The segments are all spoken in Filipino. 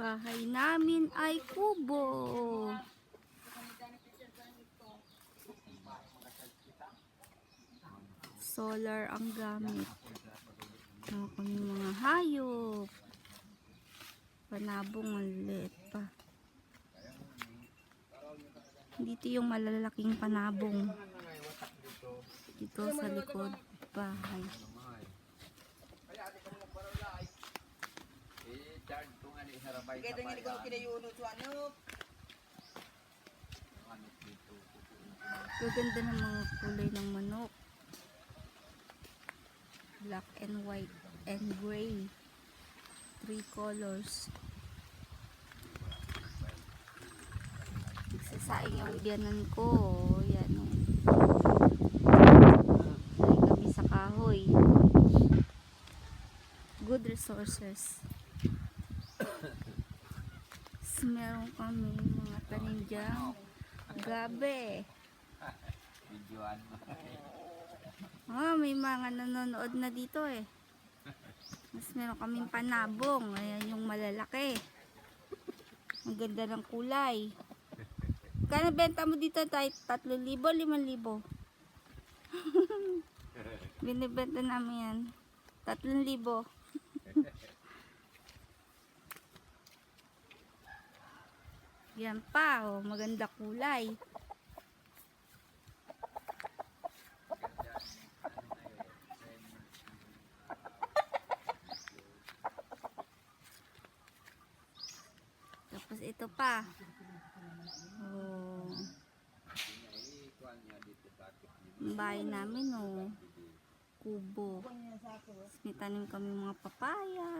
Bahay namin ay kubo. Solar ang gamit. Kami mga hayop. Panabong maliit pa. Dito yung malalaking panabong. Dito sa likod bahay. Gaganda ng mga kulay ng manok. Black and white and gray. 3 colors. Nagsasaing yung biyanan ko. Yan o. Ay kami sa kahoy. Good resources. Meron kami mga tanim dyan. Gabi. May mga nanonood na dito eh. Mas meron kaming panabong. Ayan yung malalaki. Ang ganda ng kulay. Kano benta mo dito tayo? 3,000, 5,000. Binibenta namin yan. 3,000. Yan pa, oh, maganda kulay. Tapos ito pa. Oh. Ang bahay namin, oh. Kubo. May tanim kami mga papaya,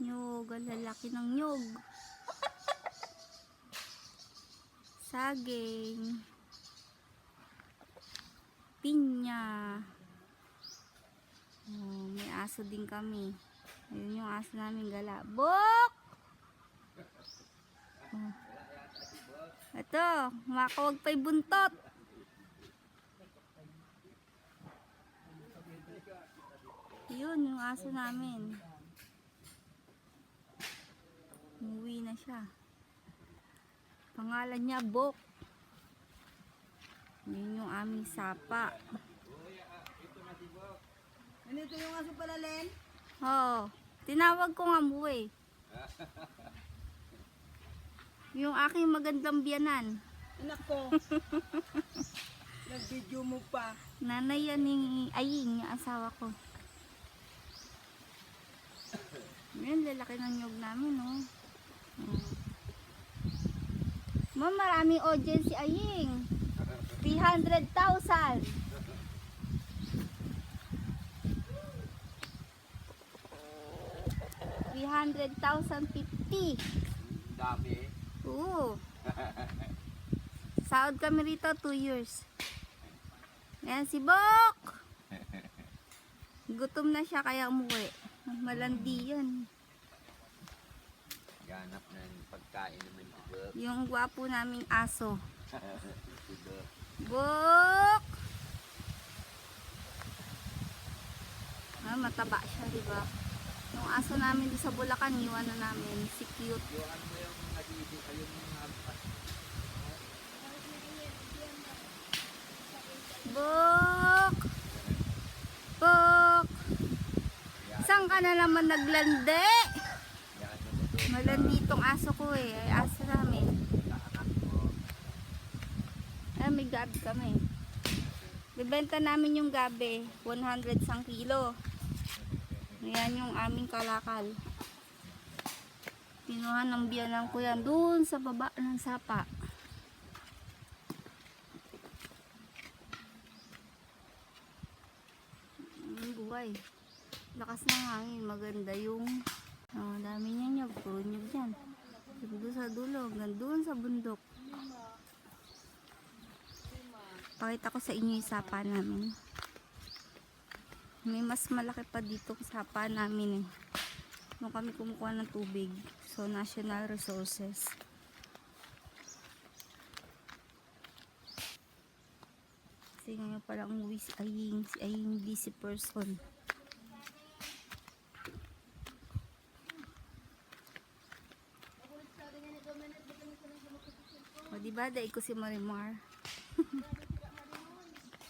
nyog, ang lalaki ng nyog. Saging, pinya. Oh, may aso din kami. Ayun yung aso namin, galabok. Oh. Ito, makawag pa'y buntot. Yun yung aso namin. Umuwi na siya. Pangalan niya Bok. Yun yung aming sapa. Ganito yung aso pala, Len? Oo. Tinawag ko nga mo eh. Yung aking magandang biyanan. Anak ko. Nag-video mo pa. Nanay yan ni Aying, yung asawa ko. Yan, lalaki ng nyog namin, oh. Ma'am, maraming audience si Aying. 300,000. 300,050. Dami. Oo. Sahod kami rito 2 years. Ayan si Bok. Gutom na siya kaya umuwi. Malandi yun. Ganap na yung pagkain naman. Yung gwapo naming aso. Bok! Mataba siya, diba? Yung aso namin doon sa Bulacan, iwan na namin. Si cute. Bok! Bok! Saan ka na naman naglandi? Malandi itong aso ko eh. Ay, aso namin. Ay, may gabi kami. Bibenta namin yung gabi. 100 sang kilo. Ayan yung aming kalakal. Pinuha ng biyanan ko yan. Doon sa baba ng sapa. Buhay. Lakas ng hangin. Maganda yung dami niya nyog. Puro nyog yan. Doon sa dulo. Doon sa bundok. Pakita ko sa inyo yung sapa namin. May mas malaki pa dito sapa namin eh. Nung kami kumukuha ng tubig. So, national resources. Kasi ngayon pala umuwi si Aying busy person. Diba? Dahil ko si Marimar.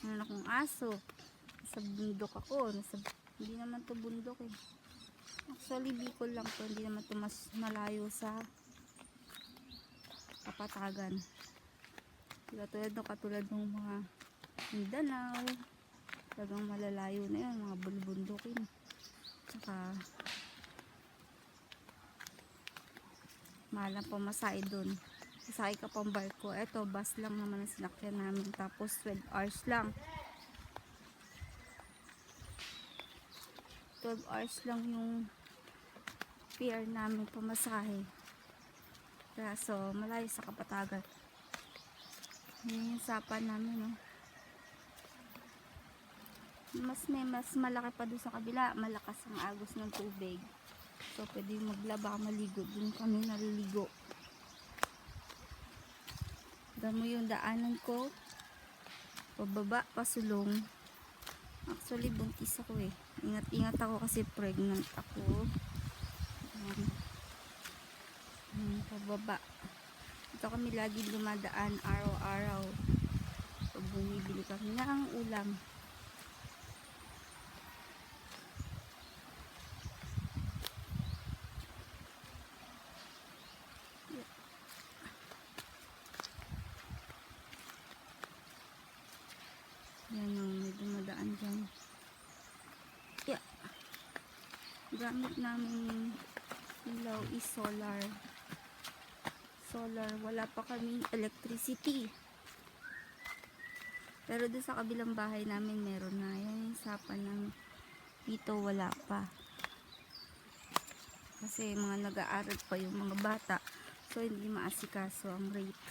Meron akong aso. Nasa bundok ako. Hindi naman to bundok eh. Actually, Bicol lang to. Hindi naman to mas malayo sa Kapatagan. Katulad ng mga Mindanao. Talagang malalayo na yun. Mga bulbundukin. Saka mahal ang pamasahe dun. Sasakay ka pang barko. Eto, bus lang naman ang sinakyan namin. Tapos 12 hours lang. 12 hours lang yung fare namin pamasahe. Kaso, malayo sa Kapatagan. Yan yung sapa namin, no? Mas malaki pa doon sa kabila. Malakas ang agos ng tubig. So, pwede maglaba, maligo. Doon kami naliligo. Damo yung daanan ko. Pababa, pasulong. Actually, buntis ako eh. Ingat-ingat ako kasi pregnant ako. Pababa. Ito kami lagi dumadaan araw-araw. Pag bumibili kami ng ulam. Yan o, may dumadaan dyan. Yeah. Gamit namin ilaw is solar. Wala pa kaming electricity. Pero doon sa kabilang bahay namin meron na. Yan yung sapa namin. Dito wala pa. Kasi mga nag-aaral pa yung mga bata. So hindi maasikaso ang rate.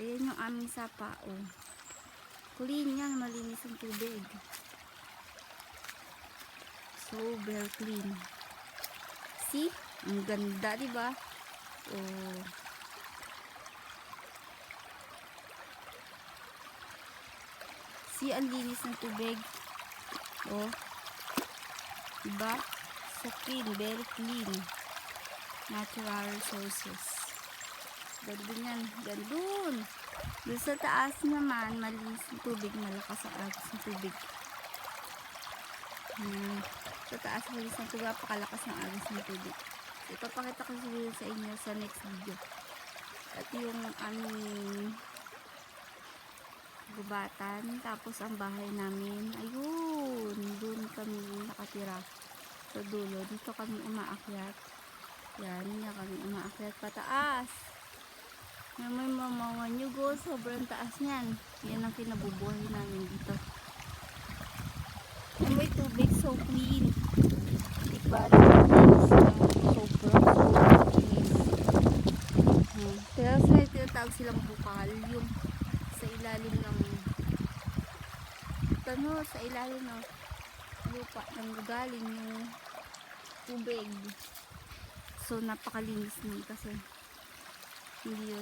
Ayan yung aming sapa. Oh. Clean yan. Malinis ang tubig. So very clean. See? Ang ganda, diba? Oh. See, ang linis ng tubig. Oh. Diba? So clean, very clean. Natural resources. Ganda yan. Gandun. Doon sa taas naman, malinis ng tubig. Malakas ang agos ng tubig. Sa taas, malinis ng tubig. Pakalakas ng agos ng tubig. Ipapakita ko sa inyo sa next video. At yung aming gubatan. Tapos ang bahay namin. Ayun. Doon kami nakatira. Sa dulo. Dito kami umaakyat. Yan. Yan kami umaakyat pataas. Yan may mga nyugo. Sobrang taas niyan. Yan ang kinabubuhay namin dito. Yan may tubig. So clean. Diba? Kaya sa tinatawag silang bukal, yung sa ilalim ng sa ilalim ng lupa nang galing yung tubig. So napakalinis nun kasi hindi yun